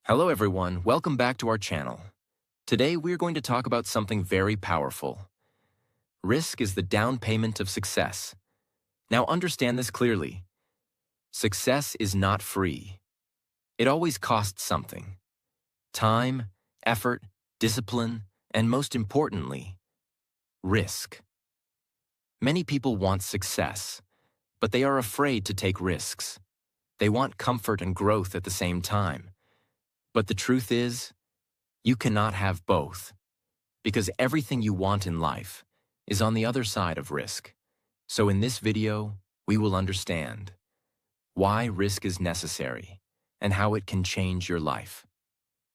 Hello everyone, welcome back to our channel. Today we're going to talk about something very powerful. Risk is the down payment of success. Now understand this clearly. Success is not free. It always costs something. Time, effort, discipline, and most importantly, risk. Many people want success, but they are afraid to take risks. They want comfort and growth at the same time. But the truth is, you cannot have both, because everything you want in life is on the other side of risk. So in this video, we will understand why risk is necessary and how it can change your life.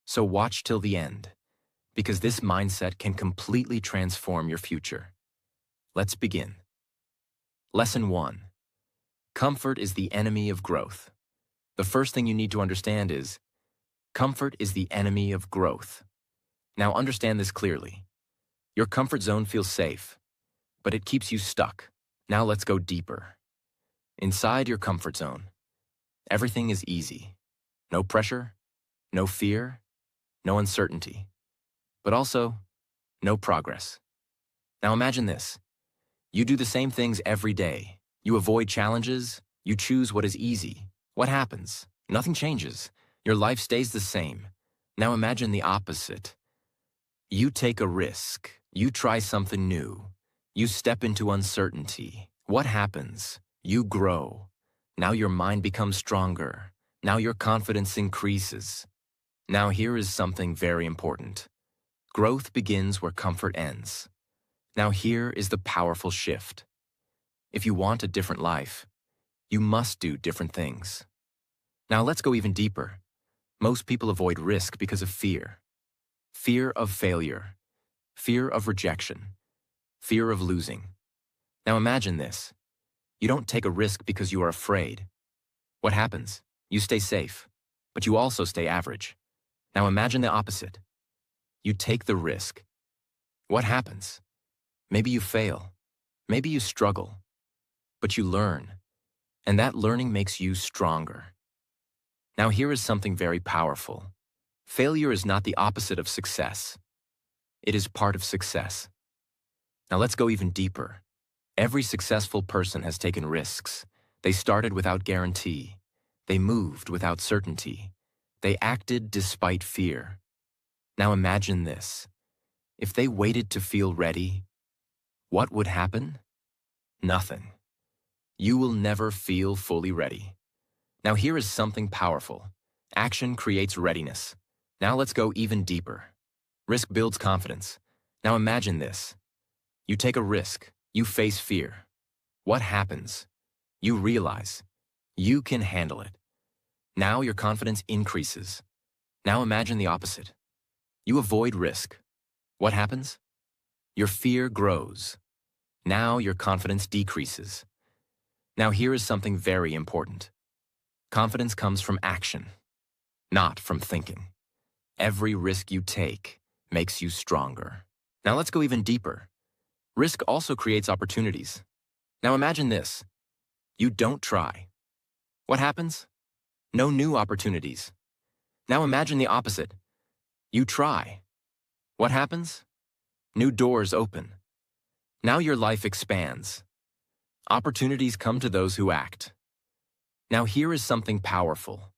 So watch till the end, because this mindset can completely transform your future. Let's begin. Lesson 1. Comfort is the enemy of growth. The first thing you need to understand is, comfort is the enemy of growth. Now understand this clearly. Your comfort zone feels safe, but it keeps you stuck. Now let's go deeper. Inside your comfort zone, everything is easy. No pressure, no fear, no uncertainty, but also no progress. Now imagine this. You do the same things every day. You avoid challenges. You choose what is easy. What happens? Nothing changes. Your life stays the same. Now imagine the opposite. You take a risk. You try something new. You step into uncertainty. What happens? You grow. Now your mind becomes stronger. Now your confidence increases. Now here is something very important. Growth begins where comfort ends. Now here is the powerful shift. If you want a different life, you must do different things. Now let's go even deeper. Most people avoid risk because of fear. Fear of failure, fear of rejection, fear of losing. Now imagine this. You don't take a risk because you are afraid. What happens? You stay safe, but you also stay average. Now imagine the opposite. You take the risk. What happens? Maybe you fail. Maybe you struggle. But you learn, and that learning makes you stronger. Now here is something very powerful. Failure is not the opposite of success. It is part of success. Now let's go even deeper. Every successful person has taken risks. They started without guarantee. They moved without certainty. They acted despite fear. Now imagine this. If they waited to feel ready, what would happen? Nothing. You will never feel fully ready. Now here is something powerful. Action creates readiness. Now let's go even deeper. Risk builds confidence. Now imagine this. You take a risk. You face fear. What happens? You realize you can handle it. Now your confidence increases. Now imagine the opposite. You avoid risk. What happens? Your fear grows. Now your confidence decreases. Now here is something very important. Confidence comes from action, not from thinking. Every risk you take makes you stronger. Now let's go even deeper. Risk also creates opportunities. Now imagine this. You don't try. What happens? No new opportunities. Now imagine the opposite. You try. What happens? New doors open. Now your life expands. Opportunities come to those who act. Now here is something powerful.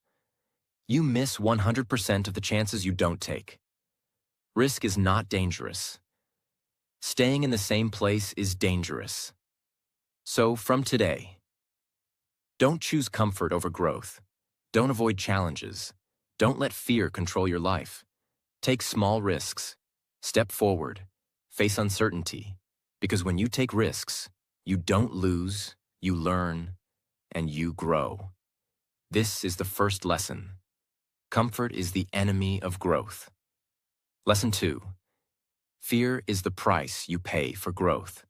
You miss 100% of the chances you don't take. Risk is not dangerous. Staying in the same place is dangerous. So from today, don't choose comfort over growth. Don't avoid challenges. Don't let fear control your life. Take small risks. Step forward. Face uncertainty. Because when you take risks, you don't lose, you learn, and you grow. This is the first lesson. Comfort is the enemy of growth. Lesson 2. Fear is the price you pay for growth.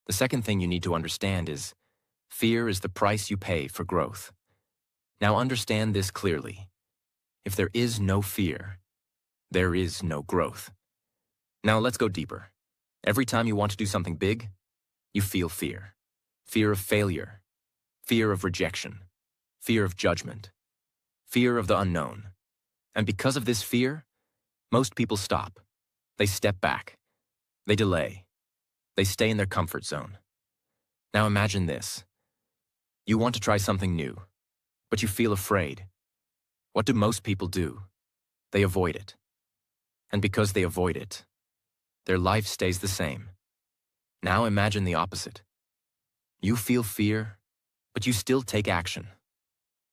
The second thing you need to understand is, fear is the price you pay for growth. Now understand this clearly. If there is no fear, there is no growth. Now let's go deeper. Every time you want to do something big, you feel fear. Fear of failure. Fear of rejection. Fear of judgment. Fear of the unknown. And because of this fear, most people stop. They step back. They delay. They stay in their comfort zone. Now imagine this. You want to try something new, but you feel afraid. What do most people do? They avoid it. And because they avoid it, their life stays the same. Now imagine the opposite. You feel fear, but you still take action.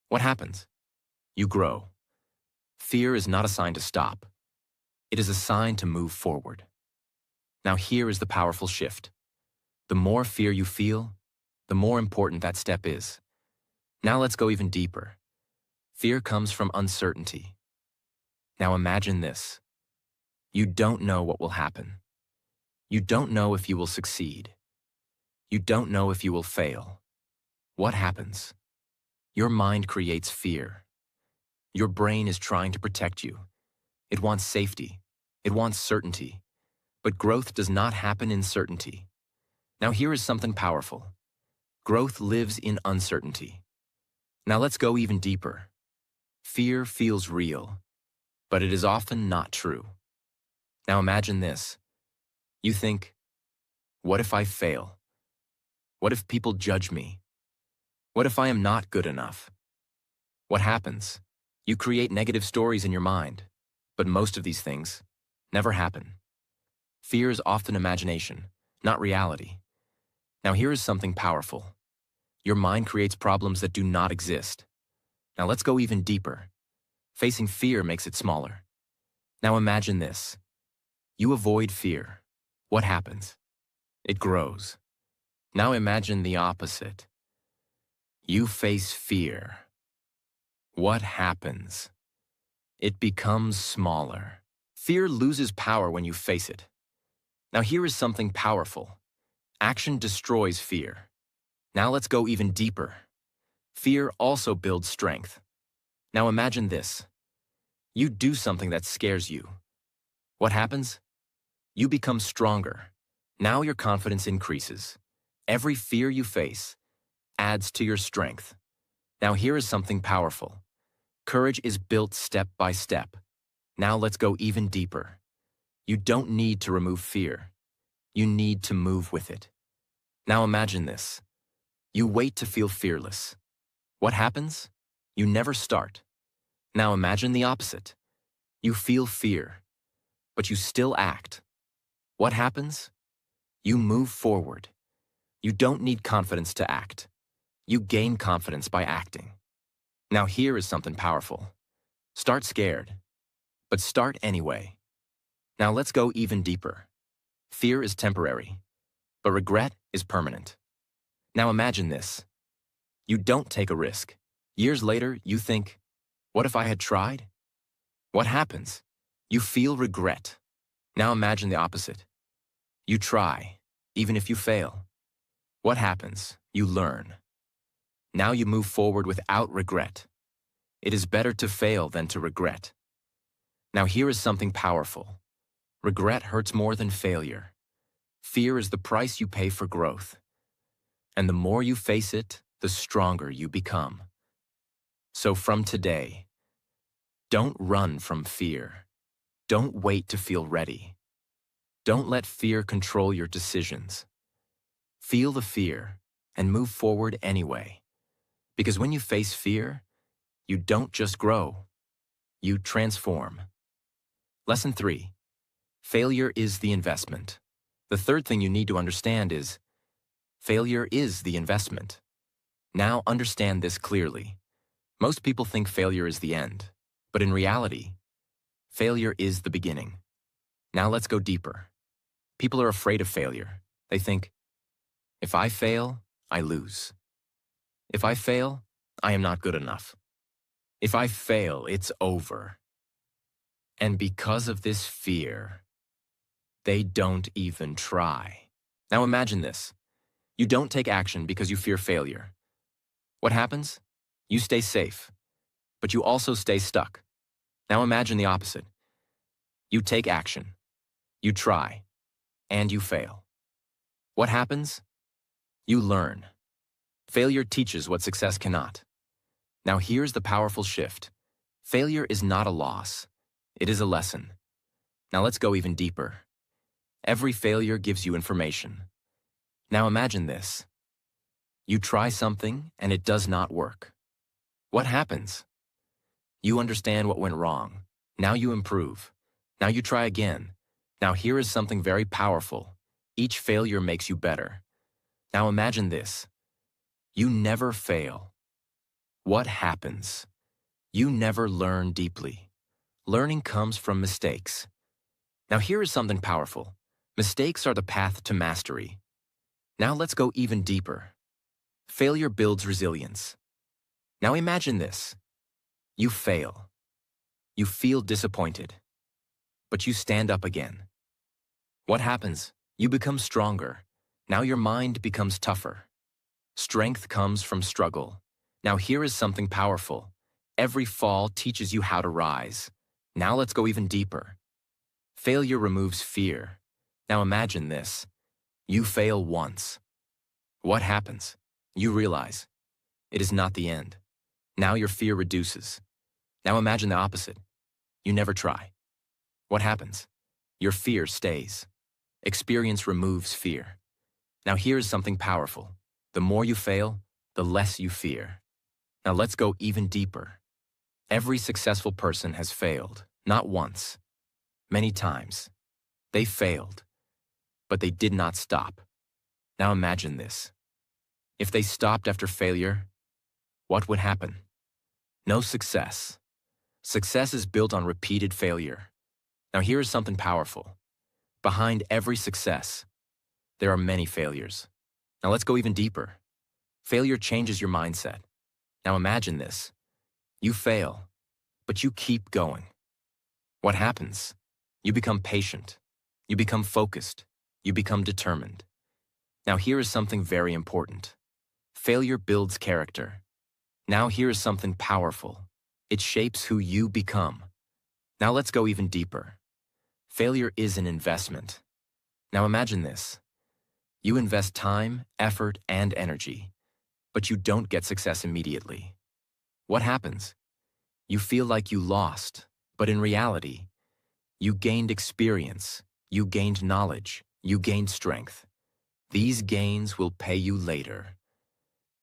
What happens? You grow. Fear is not a sign to stop. It is a sign to move forward. Now here is the powerful shift. The more fear you feel, the more important that step is. Now let's go even deeper. Fear comes from uncertainty. Now imagine this. You don't know what will happen. You don't know if you will succeed. You don't know if you will fail. What happens? Your mind creates fear. Your brain is trying to protect you. It wants safety. It wants certainty. But growth does not happen in certainty. Now here is something powerful. Growth lives in uncertainty. Now let's go even deeper. Fear feels real, but it is often not true. Now imagine this. You think, what if I fail? What if people judge me? What if I am not good enough? What happens? You create negative stories in your mind, but most of these things never happen. Fear is often imagination, not reality. Now here is something powerful. Your mind creates problems that do not exist. Now let's go even deeper. Facing fear makes it smaller. Now imagine this. You avoid fear. What happens? It grows. Now imagine the opposite. You face fear. What happens? It becomes smaller. Fear loses power when you face it. Now here is something powerful. Action destroys fear. Now let's go even deeper. Fear also builds strength. Now imagine this. You do something that scares you. What happens? You become stronger. Now your confidence increases. Every fear you face adds to your strength. Now here is something powerful. Courage is built step by step. Now let's go even deeper. You don't need to remove fear. You need to move with it. Now imagine this. You wait to feel fearless. What happens? You never start. Now imagine the opposite. You feel fear, but you still act. What happens? You move forward. You don't need confidence to act. You gain confidence by acting. Now here is something powerful. Start scared, but start anyway. Now let's go even deeper. Fear is temporary, but regret is permanent. Now imagine this. You don't take a risk. Years later, you think, what if I had tried? What happens? You feel regret. Now imagine the opposite. You try, even if you fail. What happens? You learn. Now you move forward without regret. It is better to fail than to regret. Now here is something powerful. Regret hurts more than failure. Fear is the price you pay for growth. And the more you face it, the stronger you become. So from today, don't run from fear. Don't wait to feel ready. Don't let fear control your decisions. Feel the fear and move forward anyway. Because when you face fear, you don't just grow, you transform. Lesson 3. Failure is the investment. The third thing you need to understand is, failure is the investment. Now understand this clearly. Most people think failure is the end, but in reality, failure is the beginning. Now let's go deeper. People are afraid of failure. They think, if I fail, I lose. If I fail, I am not good enough. If I fail, it's over. And because of this fear, they don't even try. Now imagine this. You don't take action because you fear failure. What happens? You stay safe, but you also stay stuck. Now imagine the opposite. You take action, you try, and you fail. What happens? You learn. Failure teaches what success cannot. Now here's the powerful shift. Failure is not a loss. It is a lesson. Now let's go even deeper. Every failure gives you information. Now imagine this. You try something and it does not work. What happens? You understand what went wrong. Now you improve. Now you try again. Now here is something very powerful. Each failure makes you better. Now imagine this. You never fail. What happens? You never learn deeply. Learning comes from mistakes. Now here is something powerful. Mistakes are the path to mastery. Now let's go even deeper. Failure builds resilience. Now imagine this. You fail. You feel disappointed. But you stand up again. What happens? You become stronger. Now your mind becomes tougher. Strength comes from struggle. Now here is something powerful. Every fall teaches you how to rise. Now let's go even deeper. Failure removes fear. Now imagine this. You fail once. What happens? You realize it is not the end. Now your fear reduces. Now imagine the opposite. You never try. What happens? Your fear stays. Experience removes fear. Now here is something powerful. The more you fail, the less you fear. Now let's go even deeper. Every successful person has failed, not once, many times. They failed, but they did not stop. Now imagine this. If they stopped after failure, what would happen? No success. Success is built on repeated failure. Now here is something powerful. Behind every success, there are many failures. Now let's go even deeper. Failure changes your mindset. Now imagine this. You fail, but you keep going. What happens? You become patient. You become focused. You become determined. Now here is something very important. Failure builds character. Now here is something powerful. It shapes who you become. Now let's go even deeper. Failure is an investment. Now imagine this. You invest time, effort, and energy, but you don't get success immediately. What happens? You feel like you lost, but in reality, you gained experience, you gained knowledge, you gained strength. These gains will pay you later.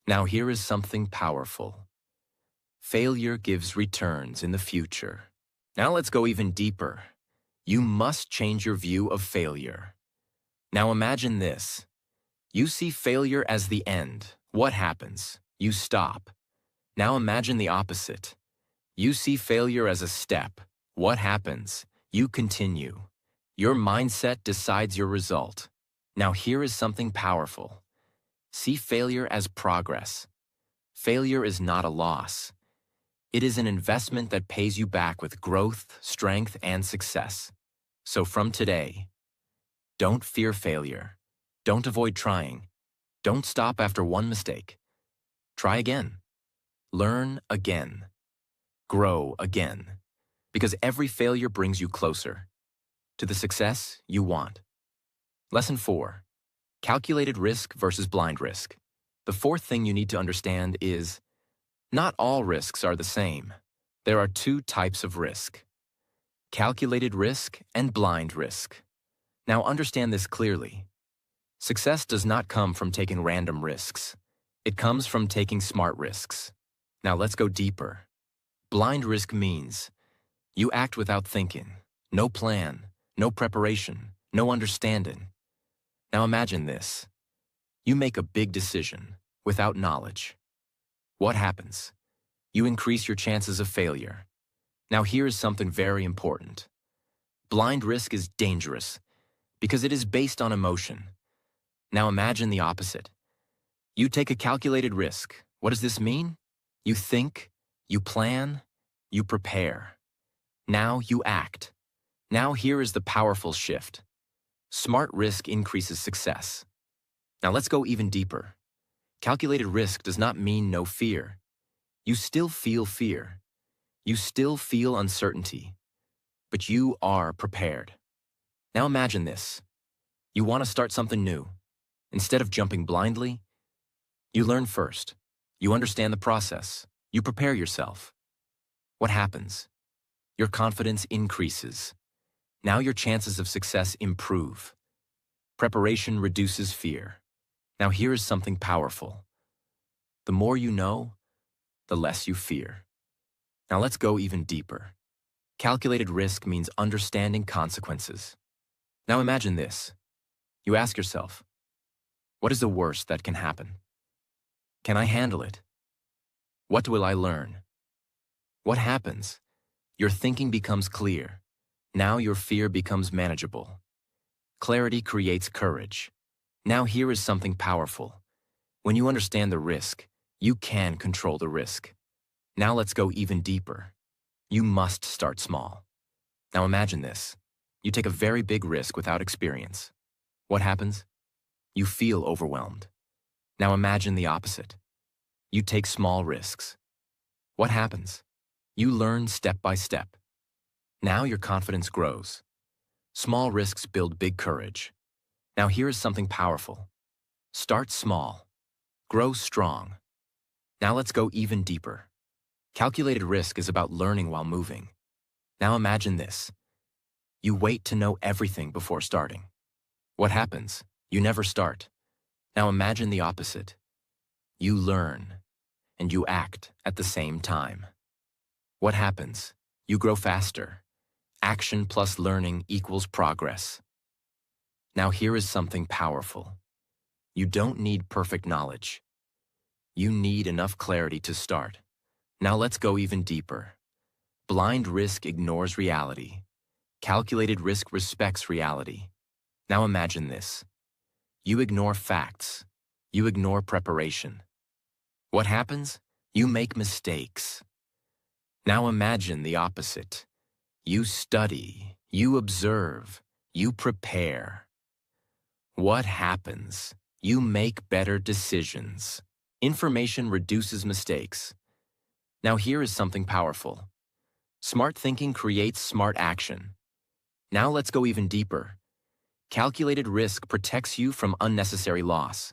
Now here is something powerful. Failure gives returns in the future. Now let's go even deeper. You must change your view of failure. Now imagine this. You see failure as the end. What happens? You stop. Now imagine the opposite. You see failure as a step. What happens? You continue. Your mindset decides your result. Now here is something powerful. See failure as progress. Failure is not a loss. It is an investment that pays you back with growth, strength, and success. So from today, don't fear failure. Don't avoid trying. Don't stop after one mistake. Try again. Learn again. Grow again. Because every failure brings you closer to the success you want. Lesson 4. Calculated risk versus blind risk. The fourth thing you need to understand is not all risks are the same. There are two types of risk. Calculated risk and blind risk. Now understand this clearly. Success does not come from taking random risks. It comes from taking smart risks. Now let's go deeper. Blind risk means you act without thinking, no plan, no preparation, no understanding. Now imagine this. You make a big decision without knowledge. What happens? You increase your chances of failure. Now here is something very important. Blind risk is dangerous because it is based on emotion. Now imagine the opposite. You take a calculated risk. What does this mean? You think, you plan, you prepare. Now you act. Now here is the powerful shift. Smart risk increases success. Now let's go even deeper. Calculated risk does not mean no fear. You still feel fear. You still feel uncertainty. But you are prepared. Now imagine this. You want to start something new. Instead of jumping blindly, you learn first. You understand the process. You prepare yourself. What happens? Your confidence increases. Now your chances of success improve. Preparation reduces fear. Now here is something powerful. The more you know, the less you fear. Now let's go even deeper. Calculated risk means understanding consequences. Now imagine this. You ask yourself, what is the worst that can happen? Can I handle it? What will I learn? What happens? Your thinking becomes clear. Now your fear becomes manageable. Clarity creates courage. Now here is something powerful. When you understand the risk, you can control the risk. Now let's go even deeper. You must start small. Now imagine this. You take a very big risk without experience. What happens? You feel overwhelmed. Now imagine the opposite. You take small risks. What happens? You learn step by step. Now your confidence grows. Small risks build big courage. Now here is something powerful. Start small. Grow strong. Now let's go even deeper. Calculated risk is about learning while moving. Now imagine this. You wait to know everything before starting. What happens? You never start. Now imagine the opposite. You learn, and you act at the same time. What happens? You grow faster. Action plus learning equals progress. Now here is something powerful. You don't need perfect knowledge. You need enough clarity to start. Now let's go even deeper. Blind risk ignores reality. Calculated risk respects reality. Now imagine this. You ignore facts. You ignore preparation. What happens? You make mistakes. Now imagine the opposite. You study, you observe, you prepare. What happens? You make better decisions. Information reduces mistakes. Now here is something powerful. Smart thinking creates smart action. Now let's go even deeper. Calculated risk protects you from unnecessary loss.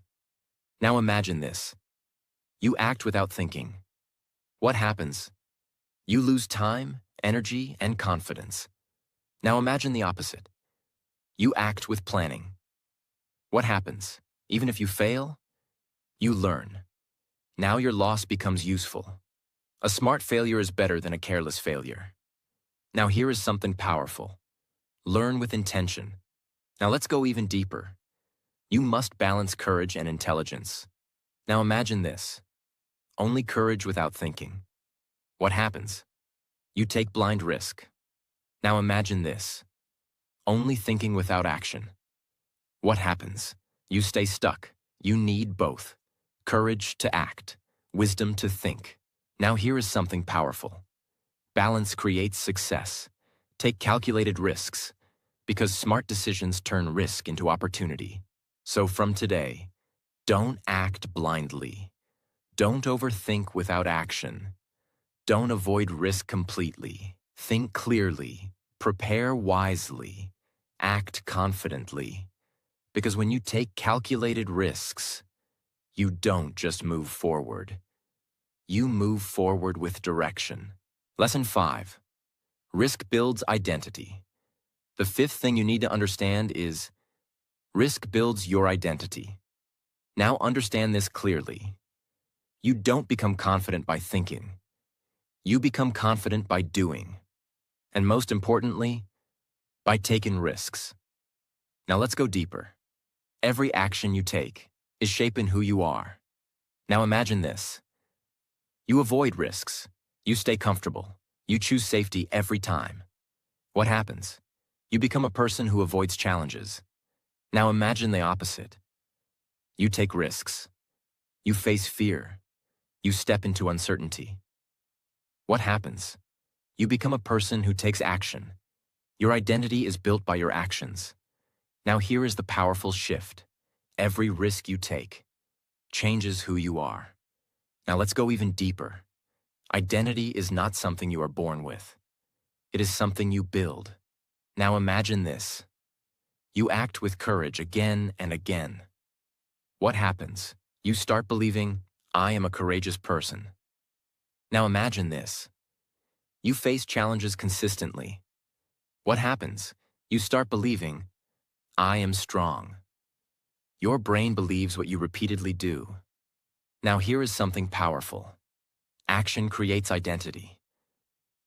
Now imagine this. You act without thinking. What happens? You lose time, energy, and confidence. Now imagine the opposite. You act with planning. What happens? Even if you fail, you learn. Now your loss becomes useful. A smart failure is better than a careless failure. Now here is something powerful. Learn with intention. Now let's go even deeper. You must balance courage and intelligence. Now imagine this. Only courage without thinking. What happens? You take blind risk. Now imagine this. Only thinking without action. What happens? You stay stuck. You need both. Courage to act, wisdom to think. Now here is something powerful. Balance creates success. Take calculated risks, because smart decisions turn risk into opportunity. So from today, don't act blindly. Don't overthink without action. Don't avoid risk completely. Think clearly. Prepare wisely. Act confidently. Because when you take calculated risks, you don't just move forward. You move forward with direction. Lesson 5. Risk builds identity. The fifth thing you need to understand is risk builds your identity. Now understand this clearly. You don't become confident by thinking. You become confident by doing. And most importantly, by taking risks. Now let's go deeper. Every action you take is shaping who you are. Now imagine this. You avoid risks. You stay comfortable. You choose safety every time. What happens? You become a person who avoids challenges. Now imagine the opposite. You take risks. You face fear. You step into uncertainty. What happens? You become a person who takes action. Your identity is built by your actions. Now here is the powerful shift. Every risk you take changes who you are. Now let's go even deeper. Identity is not something you are born with. It is something you build. Now imagine this. You act with courage again and again. What happens? You start believing, I am a courageous person. Now imagine this. You face challenges consistently. What happens? You start believing, I am strong. Your brain believes what you repeatedly do. Now here is something powerful. Action creates identity.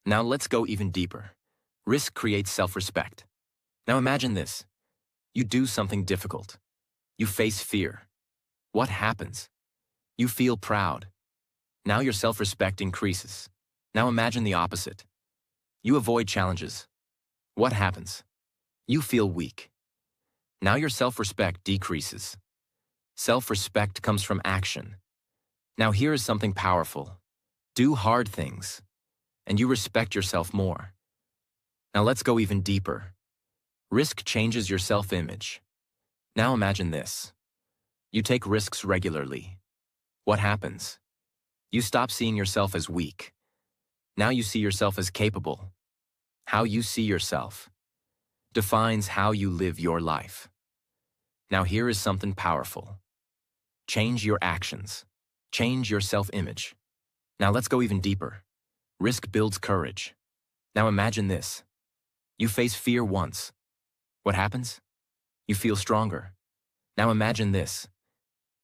Now let's go even deeper. Risk creates self-respect. Now imagine this. You do something difficult. You face fear. What happens? You feel proud. Now your self-respect increases. Now imagine the opposite. You avoid challenges. What happens? You feel weak. Now your self-respect decreases. Self-respect comes from action. Now here is something powerful. Do hard things, and you respect yourself more. Now let's go even deeper. Risk changes your self-image. Now imagine this. You take risks regularly. What happens? You stop seeing yourself as weak. Now you see yourself as capable. How you see yourself defines how you live your life. Now here is something powerful. Change your actions. Change your self-image. Now let's go even deeper. Risk builds courage. Now imagine this. You face fear once. What happens? You feel stronger. Now imagine this.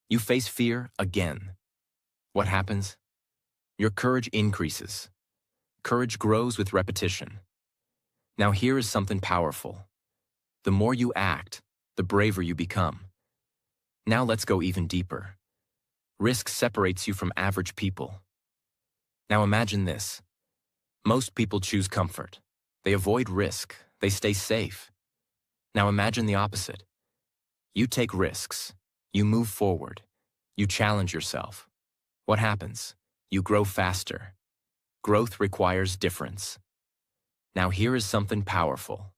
You face fear again. What happens? Your courage increases. Courage grows with repetition. Now here is something powerful. The more you act, the braver you become. Now let's go even deeper. Risk separates you from average people. Now imagine this. Most people choose comfort. They avoid risk. They stay safe. Now imagine the opposite. You take risks. You move forward. You challenge yourself. What happens? You grow faster. Growth requires difference. Now here is something powerful.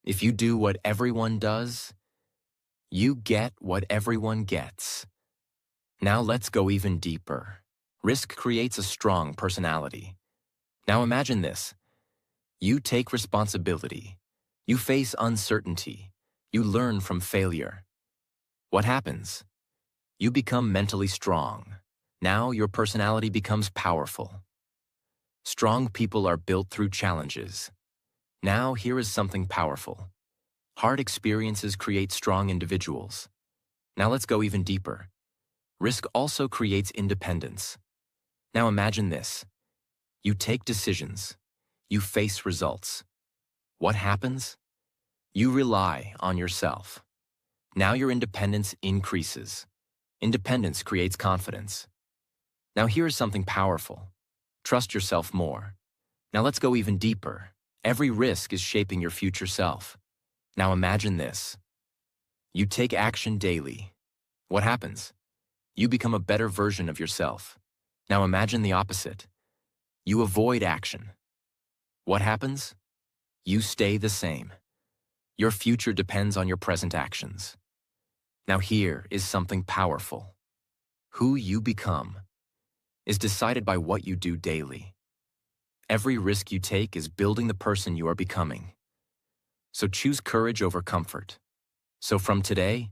If you do what everyone does, you get what everyone gets. Now let's go even deeper. Risk creates a strong personality. Now imagine this. You take responsibility. You face uncertainty. You learn from failure. What happens? You become mentally strong. Now your personality becomes powerful. Strong people are built through challenges. Now here is something powerful. Hard experiences create strong individuals. Now let's go even deeper. Risk also creates independence. Now imagine this. You take decisions. You face results. What happens? You rely on yourself. Now your independence increases. Independence creates confidence. Now here is something powerful. Trust yourself more. Now let's go even deeper. Every risk is shaping your future self. Now imagine this. You take action daily. What happens? You become a better version of yourself. Now imagine the opposite. You avoid action. What happens? You stay the same. Your future depends on your present actions. Now here is something powerful. Who you become is decided by what you do daily. Every risk you take is building the person you are becoming. So choose courage over comfort. So from today,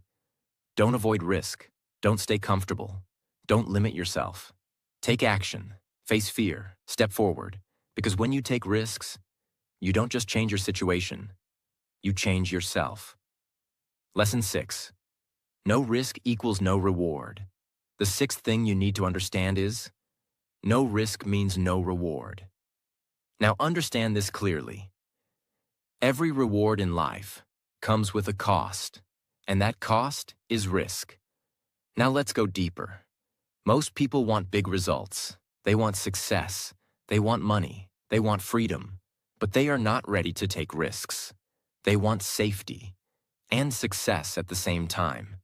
don't avoid risk. Don't stay comfortable. Don't limit yourself. Take action. Face fear. Step forward. Because when you take risks, you don't just change your situation. You change yourself. Lesson 6. No risk equals no reward. The sixth thing you need to understand is, no risk means no reward. Now understand this clearly. Every reward in life comes with a cost, and that cost is risk. Now let's go deeper. Most people want big results. They want success. They want money. They want freedom. But they are not ready to take risks. They want safety and success at the same time.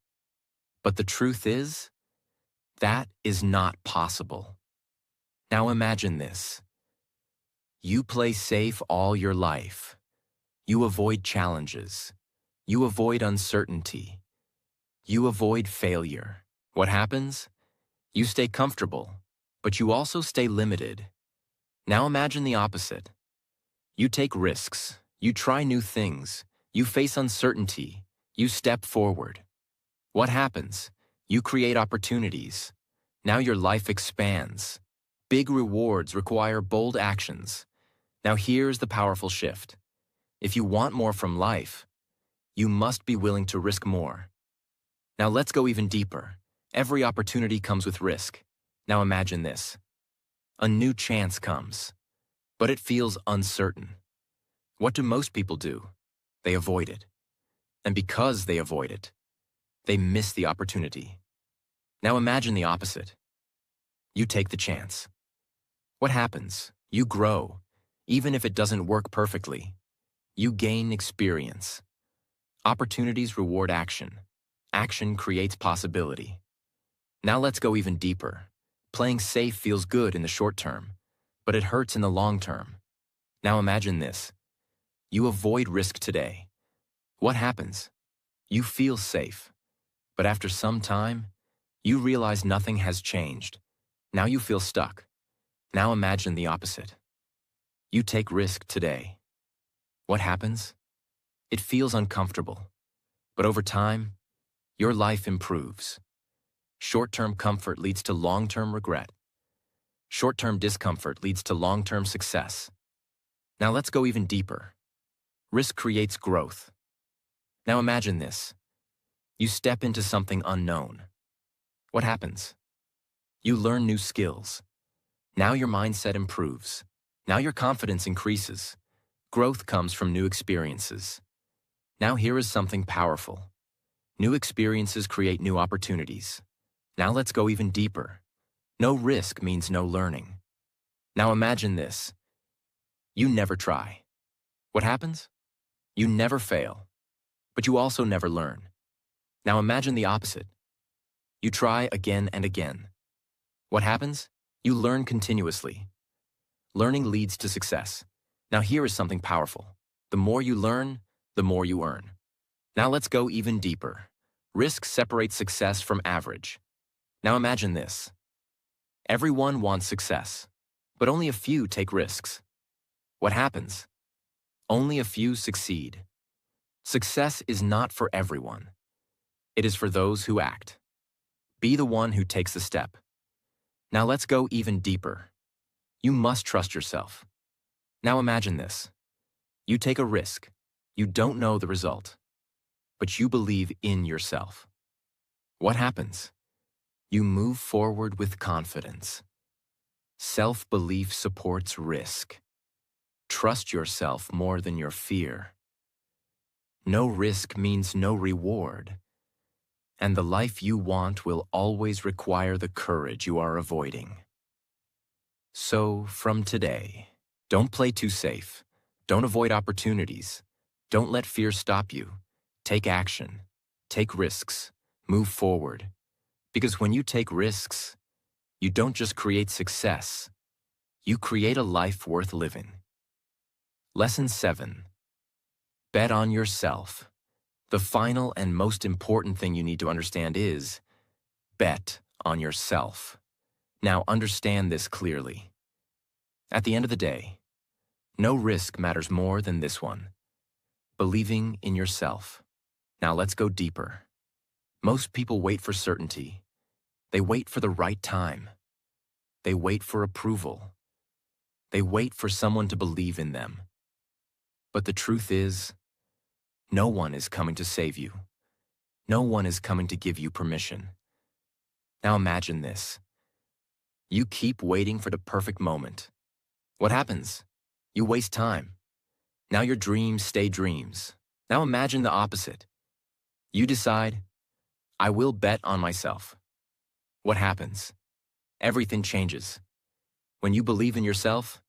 But the truth is, that is not possible. Now imagine this. You play safe all your life. You avoid challenges. You avoid uncertainty. You avoid failure. What happens? You stay comfortable, but you also stay limited. Now imagine the opposite. You take risks. You try new things. You face uncertainty. You step forward. What happens? You create opportunities. Now your life expands. Big rewards require bold actions. Now here's the powerful shift. If you want more from life, you must be willing to risk more. Now let's go even deeper. Every opportunity comes with risk. Now imagine this. A new chance comes, but it feels uncertain. What do most people do? They avoid it. And because they avoid it, they miss the opportunity. Now imagine the opposite. You take the chance. What happens? You grow. Even if it doesn't work perfectly, you gain experience. Opportunities reward action. Action creates possibility. Now let's go even deeper. Playing safe feels good in the short term, but it hurts in the long term. Now imagine this. You avoid risk today. What happens? You feel safe, but after some time, you realize nothing has changed. Now you feel stuck. Now imagine the opposite. You take risk today. What happens? It feels uncomfortable, but over time, your life improves. Short-term comfort leads to long-term regret. Short-term discomfort leads to long-term success. Now let's go even deeper. Risk creates growth. Now imagine this. You step into something unknown. What happens? You learn new skills. Now your mindset improves. Now your confidence increases. Growth comes from new experiences. Now here is something powerful. New experiences create new opportunities. Now let's go even deeper. No risk means no learning. Now imagine this. You never try. What happens? You never fail, but you also never learn. Now imagine the opposite. You try again and again. What happens? You learn continuously. Learning leads to success. Now here is something powerful. The more you learn, the more you earn. Now let's go even deeper. Risk separates success from average. Now imagine this. Everyone wants success, but only a few take risks. What happens? Only a few succeed. Success is not for everyone. It is for those who act. Be the one who takes the step. Now let's go even deeper. You must trust yourself. Now imagine this. You take a risk. You don't know the result, but you believe in yourself. What happens? You move forward with confidence. Self-belief supports risk. Trust yourself more than your fear. No risk means no reward, and the life you want will always require the courage you are avoiding. So, from today, don't play too safe. Don't avoid opportunities. Don't let fear stop you. Take action. Take risks. Move forward. Because when you take risks, you don't just create success, you create a life worth living. Lesson 7. Bet on yourself. The final and most important thing you need to understand is bet on yourself. Now understand this clearly. At the end of the day, no risk matters more than this one. Believing in yourself. Now let's go deeper. Most people wait for certainty. They wait for the right time. They wait for approval. They wait for someone to believe in them. But the truth is, no one is coming to save you. No one is coming to give you permission. Now imagine this. You keep waiting for the perfect moment. What happens? You waste time. Now your dreams stay dreams. Now imagine the opposite. You decide, I will bet on myself. What happens? Everything changes. When you believe in yourself,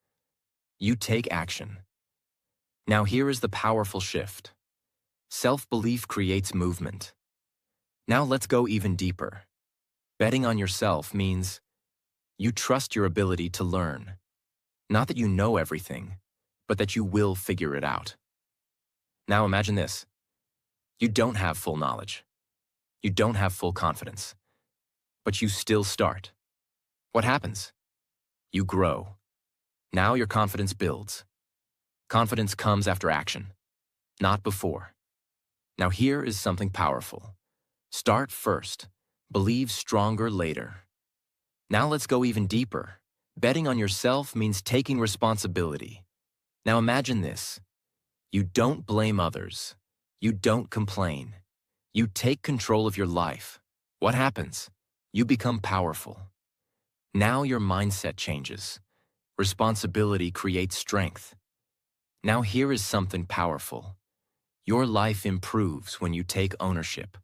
you take action. Now here is the powerful shift. Self-belief creates movement. Now let's go even deeper. Betting on yourself means you trust your ability to learn. Not that you know everything, but that you will figure it out. Now imagine this. You don't have full knowledge. You don't have full confidence. But you still start. What happens? You grow. Now your confidence builds. Confidence comes after action, not before. Now here is something powerful. Start first. Believe stronger later. Now let's go even deeper. Betting on yourself means taking responsibility. Now imagine this. You don't blame others. You don't complain. You take control of your life. What happens? You become powerful. Now your mindset changes. Responsibility creates strength. Now here is something powerful. Your life improves when you take ownership.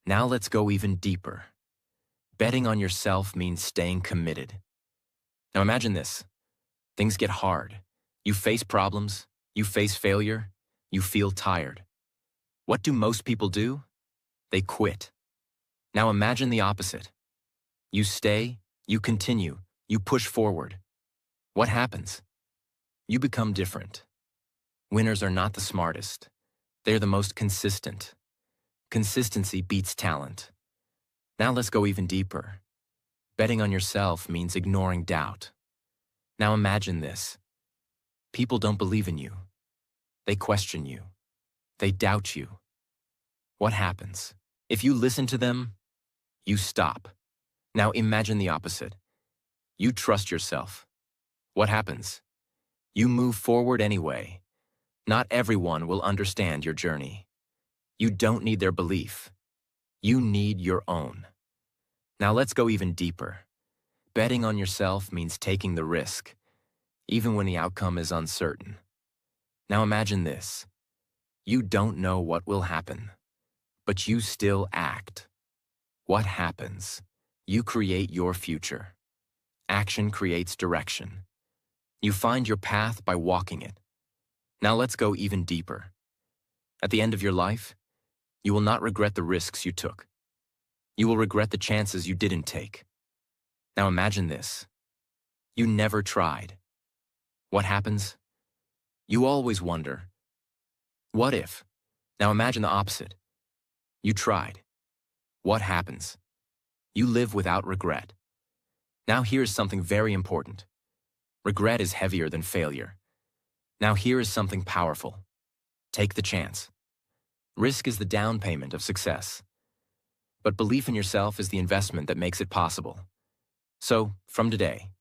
Now let's go even deeper. Betting on yourself means staying committed. Now imagine this. Things get hard. You face problems. You face failure. You feel tired. What do most people do? They quit. Now imagine the opposite. You stay, you continue, you push forward. What happens? You become different. Winners are not the smartest. They're the most consistent. Consistency beats talent. Now let's go even deeper. Betting on yourself means ignoring doubt. Now imagine this. People don't believe in you. They question you. They doubt you. What happens? If you listen to them, you stop. Now imagine the opposite. You trust yourself. What happens? You move forward anyway. Not everyone will understand your journey. You don't need their belief. You need your own. Now let's go even deeper. Betting on yourself means taking the risk, even when the outcome is uncertain. Now imagine this. You don't know what will happen, but you still act. What happens? You create your future. Action creates direction. You find your path by walking it. Now let's go even deeper. At the end of your life, you will not regret the risks you took. You will regret the chances you didn't take. Now imagine this. You never tried. What happens? You always wonder, what if? Now imagine the opposite. You tried. What happens? You live without regret. Now here's something very important. Regret is heavier than failure. Now here is something powerful. Take the chance. Risk is the down payment of success. But belief in yourself is the investment that makes it possible. So, from today,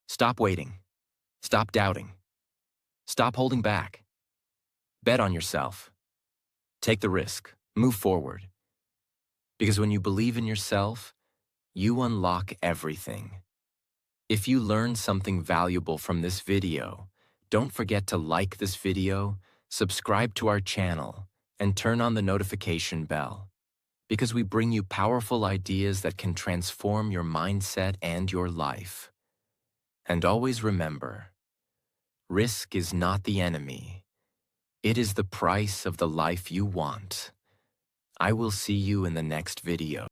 stop waiting. Stop doubting. Stop holding back. Bet on yourself. Take the risk. Move forward. Because when you believe in yourself, you unlock everything. If you learned something valuable from this video, don't forget to like this video, subscribe to our channel, and turn on the notification bell. Because we bring you powerful ideas that can transform your mindset and your life. And always remember, risk is not the enemy. It is the price of the life you want. I will see you in the next video.